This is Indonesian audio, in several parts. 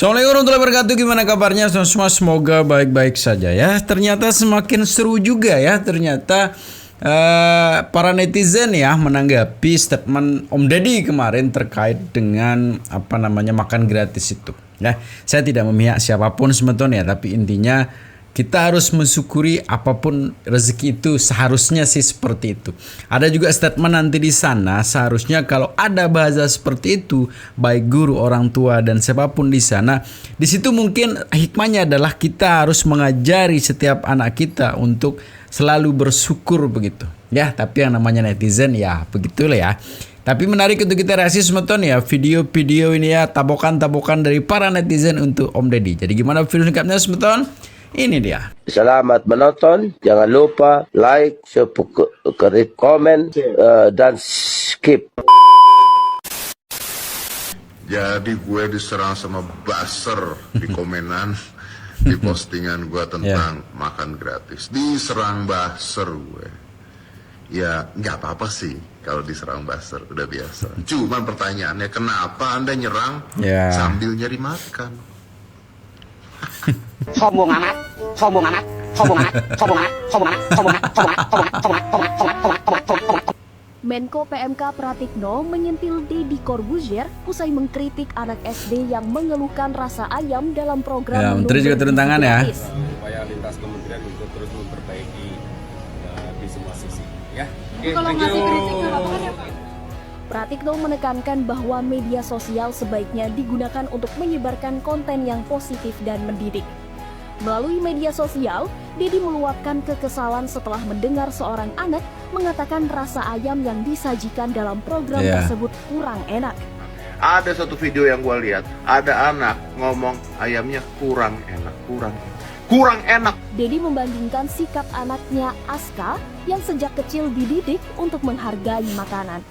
Assalamualaikum warahmatullahi wabarakatuh. Gimana kabarnya semua? Semoga baik-baik saja ya. Ternyata semakin seru juga ya. Ternyata para netizen ya menanggapi statement Om Deddy kemarin terkait dengan makan gratis itu. Ya, saya tidak memihak siapapun sebetulnya, tapi intinya kita harus mensyukuri apapun rezeki itu, seharusnya sih seperti itu. Ada juga statement nanti di sana, seharusnya kalau ada bahasa seperti itu, baik guru, orang tua dan siapapun di sana, di situ mungkin hikmahnya adalah kita harus mengajari setiap anak kita untuk selalu bersyukur begitu. Ya, tapi yang namanya netizen ya begitulah ya. Tapi menarik untuk kita reaksi semeton ya, video-video ini ya, tabokan-tabokan dari para netizen untuk Om Deddy. Jadi gimana video lengkapnya semeton? Ini dia. Selamat menonton. Jangan lupa like, subscribe, komen, dan skip. Jadi gue diserang sama buzzer di komenan di postingan gue tentang makan gratis. Diserang buzzer gue. Ya nggak apa-apa sih kalau diserang buzzer, udah biasa. Cuman pertanyaannya, kenapa Anda nyerang sambil nyari makan? Sombong amat, sombong amat, sombong amat, sombong amat, sombong amat, sombong amat, sombong amat, sombong amat, sombong amat. Menko PMK Pratikno menyentil Deddy Corbuzier usai mengkritik anak SD yang mengeluhkan rasa ayam dalam program ya, Menteri juga turun tangan ya. Upaya lintas kementerian untuk terus memperbaiki di semua sisi. Ya. Kalau ngasih kritik nggak apa-apa kan ya Pak? Pratikno menekankan bahwa media sosial sebaiknya digunakan untuk menyebarkan konten yang positif dan mendidik. Melalui media sosial, Deddy meluapkan kekesalan setelah mendengar seorang anak mengatakan rasa ayam yang disajikan dalam program tersebut kurang enak. Ada satu video yang gue lihat, ada anak ngomong ayamnya kurang enak. Deddy membandingkan sikap anaknya Aska yang sejak kecil dididik untuk menghargai makanan.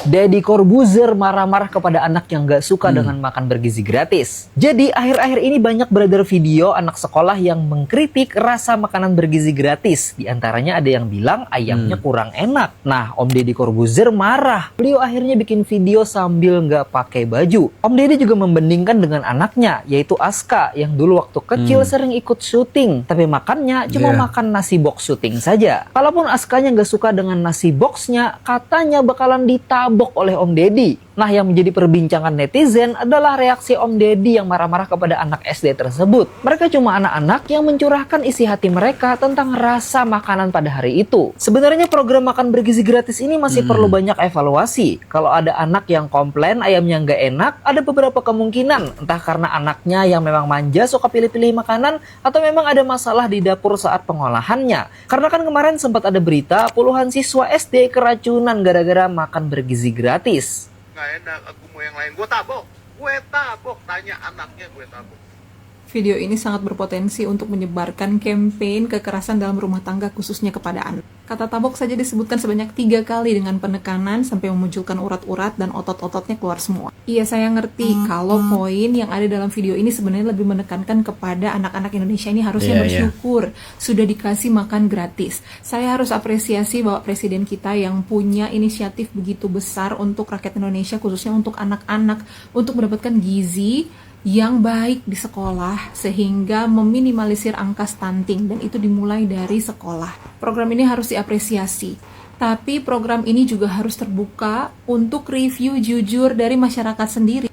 Deddy Corbuzier marah-marah kepada anak yang gak suka dengan makan bergizi gratis. Jadi akhir-akhir ini banyak beredar video anak sekolah yang mengkritik rasa makanan bergizi gratis. Di antaranya ada yang bilang ayamnya kurang enak. Nah, Om Deddy Corbuzier marah. Beliau akhirnya bikin video sambil gak pakai baju. Om Deddy juga membandingkan dengan anaknya, yaitu Aska, yang dulu waktu kecil sering ikut syuting. Tapi makannya cuma makan nasi box syuting saja. Kalaupun Askanya gak suka dengan nasi boxnya, katanya bakalan ditabok oleh Om Deddy. Nah, yang menjadi perbincangan netizen adalah reaksi Om Deddy yang marah-marah kepada anak SD tersebut. Mereka cuma anak-anak yang mencurahkan isi hati mereka tentang rasa makanan pada hari itu. Sebenarnya program makan bergizi gratis ini masih perlu banyak evaluasi. Kalau ada anak yang komplain ayamnya nggak enak, ada beberapa kemungkinan. Entah karena anaknya yang memang manja suka pilih-pilih makanan, atau memang ada masalah di dapur saat pengolahannya. Karena kan kemarin sempat ada berita puluhan siswa SD keracunan gara-gara makan bergizi gratis. Nggak enak, aku mau yang lain, gue tabok, tanya anaknya gue tabok. Video ini sangat berpotensi untuk menyebarkan campaign kekerasan dalam rumah tangga khususnya kepada anak. Kata tabok saja disebutkan sebanyak 3 kali dengan penekanan sampai memunculkan urat-urat dan otot-ototnya keluar semua. Iya, saya ngerti kalau poin yang ada dalam video ini sebenarnya lebih menekankan kepada anak-anak Indonesia ini harusnya bersyukur sudah dikasih makan gratis. Saya harus apresiasi Bapak Presiden kita yang punya inisiatif begitu besar untuk rakyat Indonesia, khususnya untuk anak-anak, untuk mendapatkan gizi yang baik di sekolah sehingga meminimalisir angka stunting, dan itu dimulai dari sekolah. Program ini harus diapresiasi. Tapi program ini juga harus terbuka untuk review jujur dari masyarakat sendiri.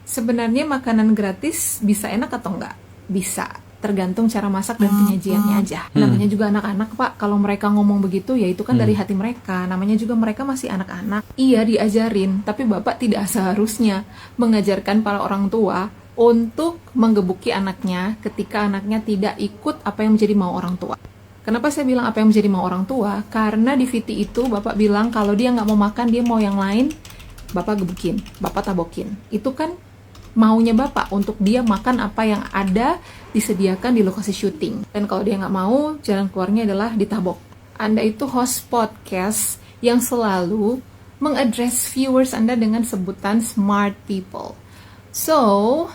Sebenarnya makanan gratis bisa enak atau enggak? Bisa. Tergantung cara masak dan penyajiannya aja. Namanya juga anak-anak, Pak. Kalau mereka ngomong begitu, ya itu kan dari hati mereka. Namanya juga mereka masih anak-anak. Iya, diajarin. Tapi Bapak tidak seharusnya mengajarkan para orang tua untuk menggebuki anaknya ketika anaknya tidak ikut apa yang menjadi mau orang tua. Kenapa saya bilang apa yang menjadi mau orang tua? Karena di VT itu Bapak bilang kalau dia nggak mau makan, dia mau yang lain, Bapak gebukin, Bapak tabokin. Itu kan maunya Bapak untuk dia makan apa yang ada disediakan di lokasi syuting. Dan kalau dia nggak mau, jalan keluarnya adalah ditabok. Anda itu host podcast yang selalu mengadres viewers Anda dengan sebutan smart people. So,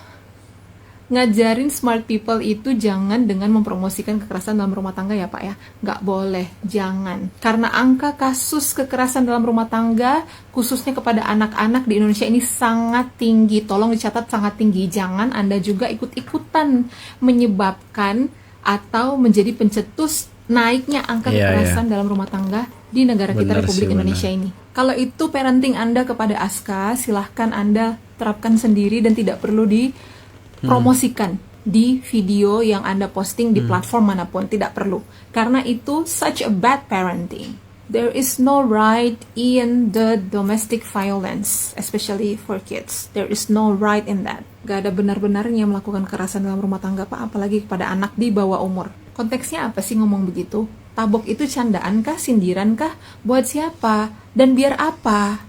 Ngajarin smart people itu jangan dengan mempromosikan kekerasan dalam rumah tangga ya Pak ya. Nggak boleh, jangan. Karena angka kasus kekerasan dalam rumah tangga, khususnya kepada anak-anak di Indonesia ini sangat tinggi. Tolong dicatat sangat tinggi. Jangan Anda juga ikut-ikutan menyebabkan atau menjadi pencetus naiknya angka kekerasan dalam rumah tangga di negara kita Republik Indonesia ini. Kalau itu parenting Anda kepada Aska, silahkan Anda terapkan sendiri dan tidak perlu dipromosikan di video yang Anda posting di platform manapun, tidak perlu. Karena itu such a bad parenting. There is no right in the domestic violence, especially for kids. There is no right in that. Gak ada benar-benarnya melakukan kekerasan dalam rumah tangga Pak, apalagi kepada anak di bawah umur. Konteksnya apa sih ngomong begitu? Tabok itu candaan kah, sindiran kah? Buat siapa? Dan biar apa?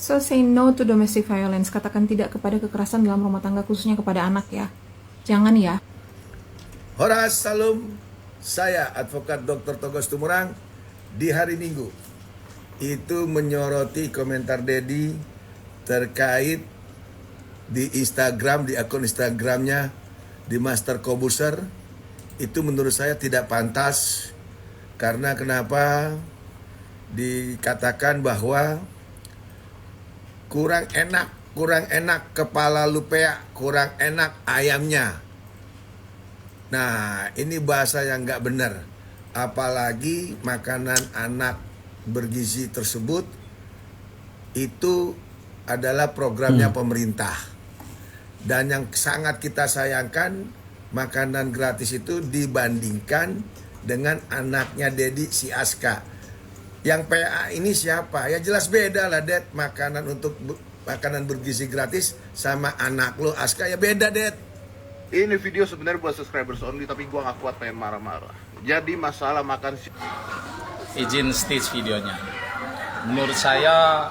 So say no to domestic violence. Katakan tidak kepada kekerasan dalam rumah tangga, khususnya kepada anak ya. Jangan ya. Horas Salum, saya Advokat Dr. Togos Tumurang di hari Minggu itu menyoroti komentar Dedi terkait di Instagram, di akun Instagramnya di Master Kobuser. Itu menurut saya tidak pantas. Karena kenapa dikatakan bahwa kurang enak kepala lupea, kurang enak ayamnya. Nah, ini bahasa yang nggak benar. Apalagi makanan anak bergizi tersebut itu adalah programnya pemerintah. Dan yang sangat kita sayangkan, makanan gratis itu dibandingkan dengan anaknya Dedi si Aska. Yang PA ini siapa? Ya jelas beda lah, Det. Makanan bergizi gratis sama anak lo Aska ya beda, Det. Ini video sebenarnya buat subscribers only, tapi gua nggak kuat pengen marah-marah. Jadi masalah makan Izin stage videonya. Menurut saya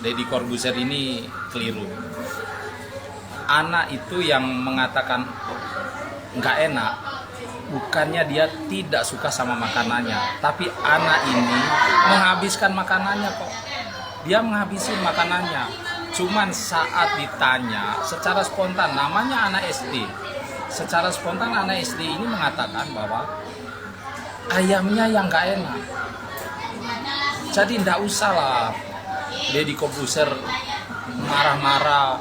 Deddy Corbuzier ini keliru. Anak itu yang mengatakan nggak enak, bukannya dia tidak suka sama makanannya, tapi anak ini menghabiskan makanannya kok. Dia menghabiskan makanannya. Cuman saat ditanya secara spontan, namanya anak SD. Secara spontan anak SD ini mengatakan bahwa ayamnya yang nggak enak. Jadi nggak usah lah Deddy Corbuzier marah-marah,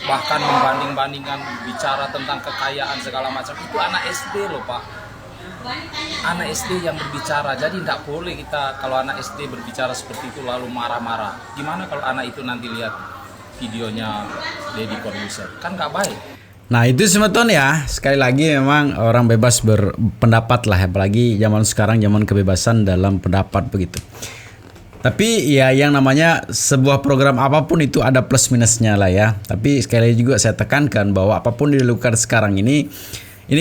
bahkan membanding-bandingkan, bicara tentang kekayaan segala macam. Itu anak SD loh Pak, anak SD yang berbicara. Jadi tidak boleh kita kalau anak SD berbicara seperti itu lalu marah-marah. Gimana kalau anak itu nanti lihat videonya Deddy Corbuzier, kan nggak baik. Nah itu semeton ya, sekali lagi memang orang bebas berpendapat lah, apalagi zaman sekarang, zaman kebebasan dalam pendapat begitu. Tapi ya yang namanya sebuah program apapun itu ada plus minusnya lah ya. Tapi sekali lagi juga saya tekankan bahwa apapun dilakukan sekarang ini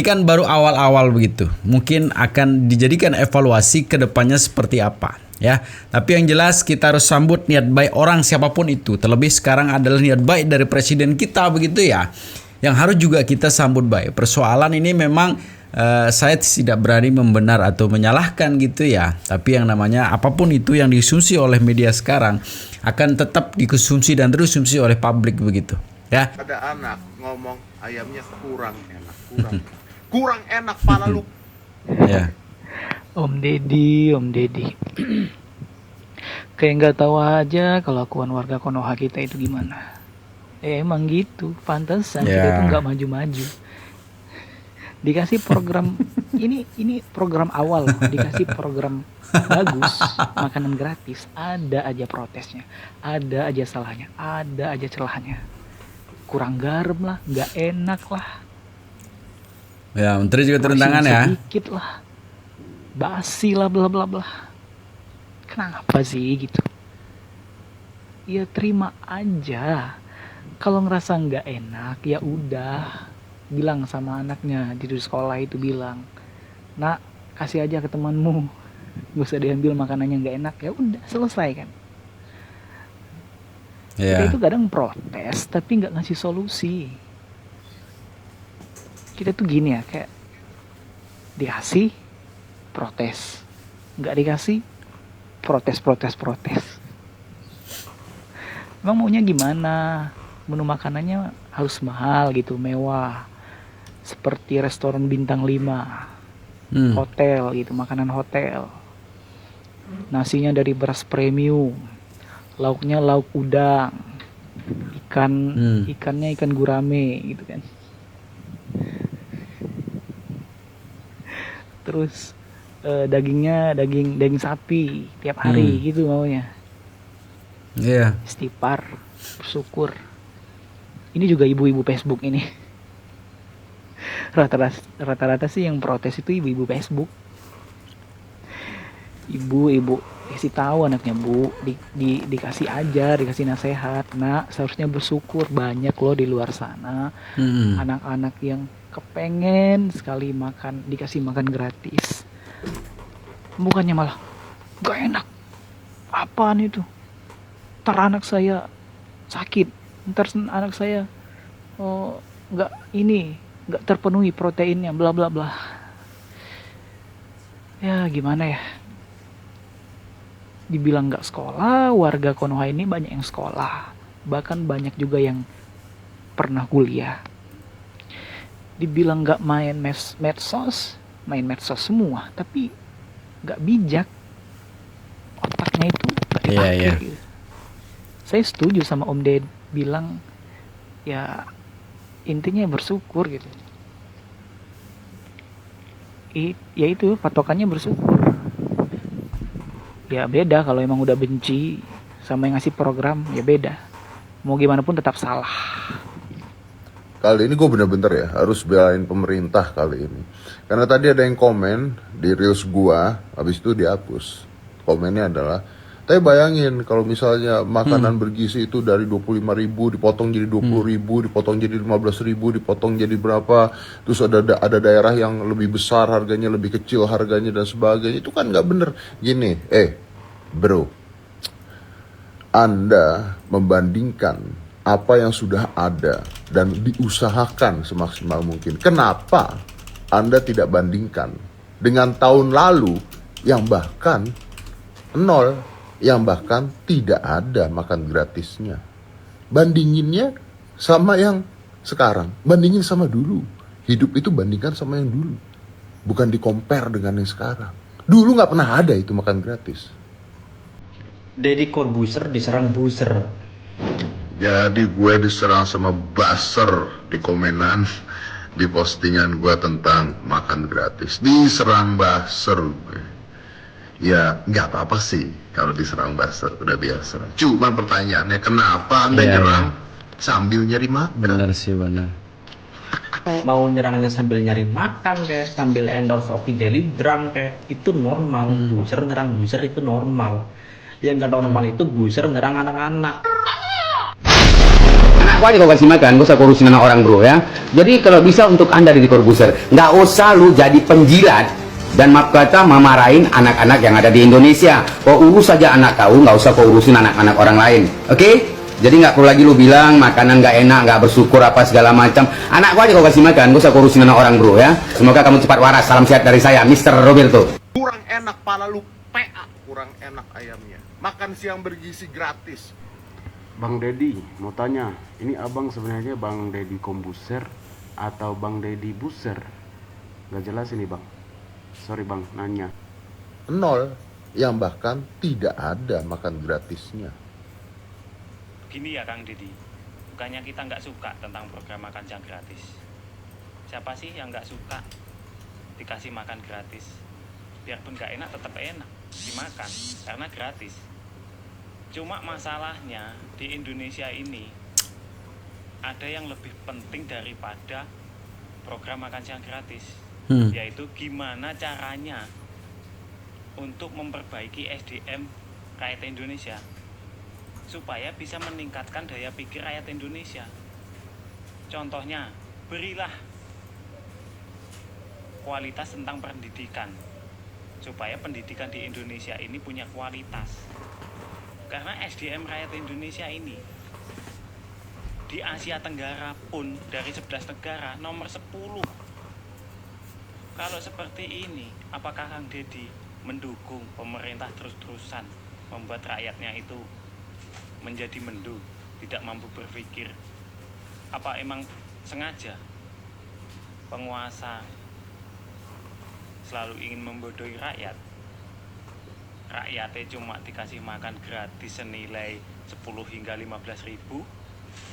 kan baru awal-awal begitu. Mungkin akan dijadikan evaluasi ke depannya seperti apa ya. Tapi yang jelas kita harus sambut niat baik orang siapapun itu. Terlebih sekarang adalah niat baik dari presiden kita begitu ya, yang harus juga kita sambut baik. Persoalan ini memang saya tidak berani membenar atau menyalahkan gitu ya. Tapi yang namanya apapun itu yang dikonsumsi oleh media sekarang akan tetap dikonsumsi dan terkonsumsi oleh publik begitu ya. Ada anak ngomong ayamnya kurang enak, kurang enak pala lu. Ya. Om Deddy kayak nggak tahu aja kelakuan warga Konoha kita itu gimana. Emang gitu, pantesan kita itu nggak maju-maju. Dikasih program ini program awal, dikasih program bagus, makanan gratis, ada aja protesnya, ada aja salahnya, ada aja celahnya. Kurang garam lah, nggak enak lah. Ya, menteri juga turun tangan ya. Sedikit lah, basi lah, bla bla bla. Kenapa sih gitu? Ya terima aja. Kalau ngerasa nggak enak, ya udah. Bilang sama anaknya di sekolah itu, bilang, nak kasih aja ke temanmu, gak usah diambil makanannya nggak enak, ya udah selesai kan. Kita itu kadang protes tapi nggak ngasih solusi. Kita tuh gini ya, kayak dikasih protes, nggak dikasih protes. Emang maunya gimana? Menu makanannya harus mahal gitu, mewah. seperti restoran bintang 5, hotel gitu, makanan hotel. Nasinya dari beras premium, lauknya lauk udang, ikannya ikan gurame gitu kan. Terus dagingnya daging sapi tiap hari gitu maunya. Iya. Istighfar, bersyukur. Ini juga ibu-ibu Facebook ini. Rata-rata sih yang protes itu ibu-ibu Facebook. Ibu kasih tahu anaknya, Bu, dikasih ajar, dikasih nasihat. Nak, seharusnya bersyukur, banyak loh di luar sana anak-anak yang kepengen sekali dikasih makan gratis. Bukannya malah gak enak. Apaan itu? Ntar anak saya sakit, ntar anak saya nggak terpenuhi proteinnya, bla bla bla. Ya gimana ya? Dibilang nggak sekolah, warga Konoha ini banyak yang sekolah, bahkan banyak juga yang pernah kuliah. Dibilang nggak main medsos semua, tapi nggak bijak, otaknya itu nggak dipakai. Gitu. Saya setuju sama Om Ded bilang ya intinya bersyukur gitu. Ya itu patokannya bersyukur. Ya beda kalau emang udah benci sama yang ngasih program, ya beda. Mau gimana pun tetap salah. Kali ini gue bener-bener ya harus belain pemerintah kali ini. Karena tadi ada yang komen di reels gua, habis itu dihapus. Komennya adalah, tapi bayangin kalau misalnya makanan bergizi itu dari 25.000 dipotong jadi 20.000, dipotong jadi 15.000, dipotong jadi berapa, terus ada daerah yang lebih besar harganya, lebih kecil harganya dan sebagainya. Itu kan nggak bener. Gini, bro, Anda membandingkan apa yang sudah ada dan diusahakan semaksimal mungkin. Kenapa Anda tidak bandingkan dengan tahun lalu yang bahkan 0, yang bahkan tidak ada makan gratisnya? Bandinginnya sama yang sekarang, bandingin sama dulu. Hidup itu bandingkan sama yang dulu, bukan di-compare dengan yang sekarang. Dulu nggak pernah ada itu makan gratis. Deddy Corbuzier diserang buzzer. Jadi gue diserang sama buzzer di komenan, di postingan gue tentang makan gratis. Diserang buzzer gue. Ya nggak apa-apa sih kalau diserang buzzer, udah biasa. Cuma pertanyaannya, kenapa Anda nyerang sambil nyari makan? Benar sih, benar. Mau nyerangnya sambil nyari makan kayak sambil endorse Oki Daily Drunk kayak itu normal. Buzzer nyerang buzzer itu normal. Yang nggak normal itu buzzer nyerang anak-anak. Anak gua juga kasih makan, gua usah kurusin anak orang bro ya. Jadi kalau bisa untuk Anda Deddy Corbuzier, nggak usah lu jadi penjilat dan maaf kata memarahin anak-anak yang ada di Indonesia. Kau urus saja anak kau, nggak usah kau urusin anak-anak orang lain. Oke? Jadi nggak perlu lagi lu bilang makanan nggak enak, nggak bersyukur apa segala macam. Anak gua aja kau kasih makan, gua usah kurusin anak orang bro ya. Semoga kamu cepat waras. Salam sehat dari saya, Mr. Roberto. Kurang enak pala lu PA, kurang enak ayamnya. Makan siang bergizi gratis. Bang Deddy, mau tanya, ini abang sebenarnya Bang Deddy Corbuzier atau Bang Deddy Buser? Gak jelas ini bang. Sorry bang, nanya. 0, yang bahkan tidak ada makan gratisnya. Gini ya Kang Deddy, bukannya kita nggak suka tentang program makan siang gratis. Siapa sih yang nggak suka dikasih makan gratis? Biarpun nggak enak tetap enak dimakan karena gratis. Cuma masalahnya di Indonesia ini ada yang lebih penting daripada program makan siang gratis, yaitu gimana caranya untuk memperbaiki SDM rakyat Indonesia supaya bisa meningkatkan daya pikir rakyat Indonesia. Contohnya, berilah kualitas tentang pendidikan supaya pendidikan di Indonesia ini punya kualitas. Karena SDM rakyat Indonesia ini di Asia Tenggara pun dari 11 negara nomor 10. Kalau seperti ini, apakah Kang Deddy mendukung pemerintah terus-terusan membuat rakyatnya itu menjadi mendu, tidak mampu berpikir? Apa emang sengaja? penguasa selalu ingin membodohi rakyat. Rakyatnya cuma dikasih makan gratis senilai 10 hingga 15 ribu,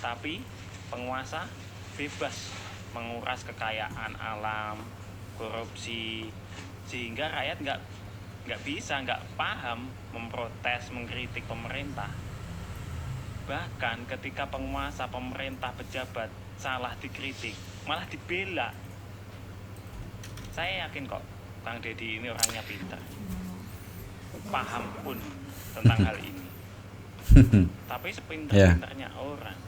tapi penguasa bebas menguras kekayaan alam, korupsi, sehingga rakyat nggak bisa, nggak paham memprotes, mengkritik pemerintah. Bahkan ketika penguasa, pemerintah, pejabat salah dikritik, malah dibela. Saya yakin kok Kang Deddy ini orangnya pintar, paham pun tentang hal ini. Tapi sepintar-pintarnya orang,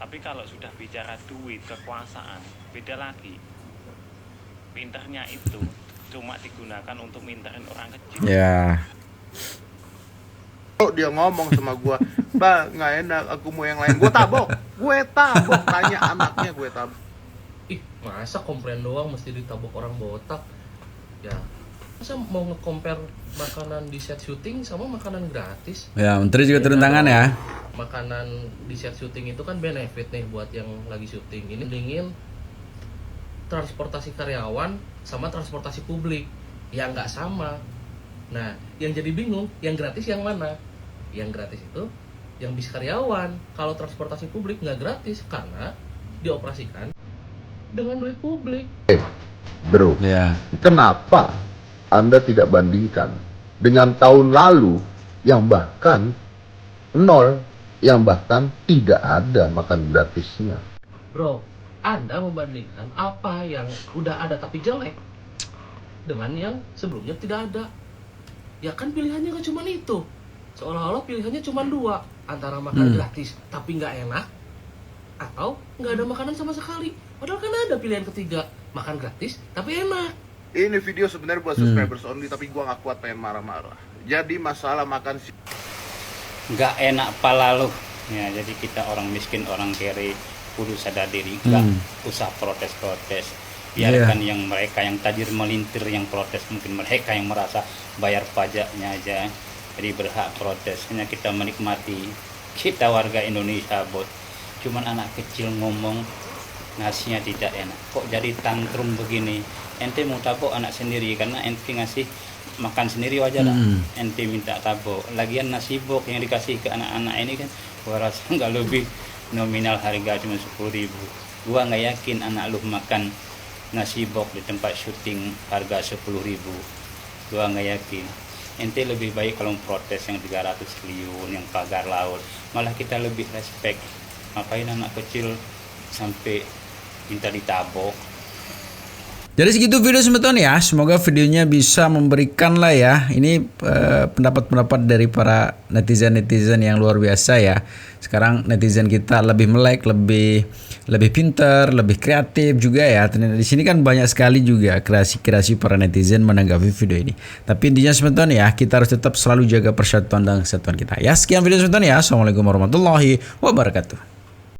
tapi kalau sudah bicara duit, kekuasaan, beda lagi. Pintarnya itu cuma digunakan untuk mintarin orang kecil. Kalau dia ngomong sama gua, "Pak, nggak enak, aku mau yang lain." Gue tabok, tanya anaknya gue tabok. Ih, masa komplain doang mesti ditabok orang botak? Ya, masa mau nge-compare makanan di set syuting sama makanan gratis? Ya, Menteri juga turun tangan ya. Makanan di set syuting itu kan benefit nih buat yang lagi syuting. Ini dingin transportasi karyawan sama transportasi publik, ya nggak sama. Nah, yang jadi bingung, yang gratis yang mana? Yang gratis itu yang bis karyawan. Kalau transportasi publik nggak gratis karena dioperasikan dengan duit publik. Bro, kenapa Anda tidak bandingkan dengan tahun lalu yang bahkan nol, yang bahkan tidak ada makan gratisnya? Bro, Anda membandingkan apa yang udah ada tapi jelek dengan yang sebelumnya tidak ada. Ya kan pilihannya kan cuma itu. Seolah-olah pilihannya cuma dua, antara makan gratis tapi nggak enak, atau nggak ada makanan sama sekali. Padahal kan ada pilihan ketiga, makan gratis tapi enak. Ini video sebenarnya buat subscribers only, tapi gua nggak kuat pengen marah-marah. Jadi masalah makan nggak enak pala lu. Ya, jadi kita orang miskin, orang kere, kudu sadar diri, nggak usah protes-protes. Biarkan yang mereka yang tajir melintir yang protes, mungkin mereka yang merasa bayar pajaknya aja jadi berhak protes. Hanya kita menikmati, kita warga Indonesia bot. Cuman anak kecil ngomong nasinya tidak enak, kok jadi tantrum begini. Ente mau tabok anak sendiri karena ente ngasih makan sendiri wajar lah. Ente minta tabok, lagian nasi bok yang dikasih ke anak-anak ini kan gua rasa nggak lebih, nominal harga cuma 10.000. Gua nggak yakin anak lu makan nasi bok di tempat syuting harga 10.000. Gua nggak yakin. Ente lebih baik kalau protes yang 300 triliun, yang pagar laut, malah kita lebih respect. Ngapain anak kecil sampai minta ditabok? Jadi segitu video semeton ya. Semoga videonya bisa memberikan lah ya. Ini pendapat-pendapat dari para netizen-netizen yang luar biasa ya. Sekarang netizen kita lebih melek, lebih pintar, lebih kreatif juga ya. Ternyata di sini kan banyak sekali juga kreasi-kreasi para netizen menanggapi video ini. Tapi intinya semeton ya, kita harus tetap selalu jaga persatuan dan kesatuan kita. Ya, sekian video semeton ya. Assalamualaikum warahmatullahi wabarakatuh.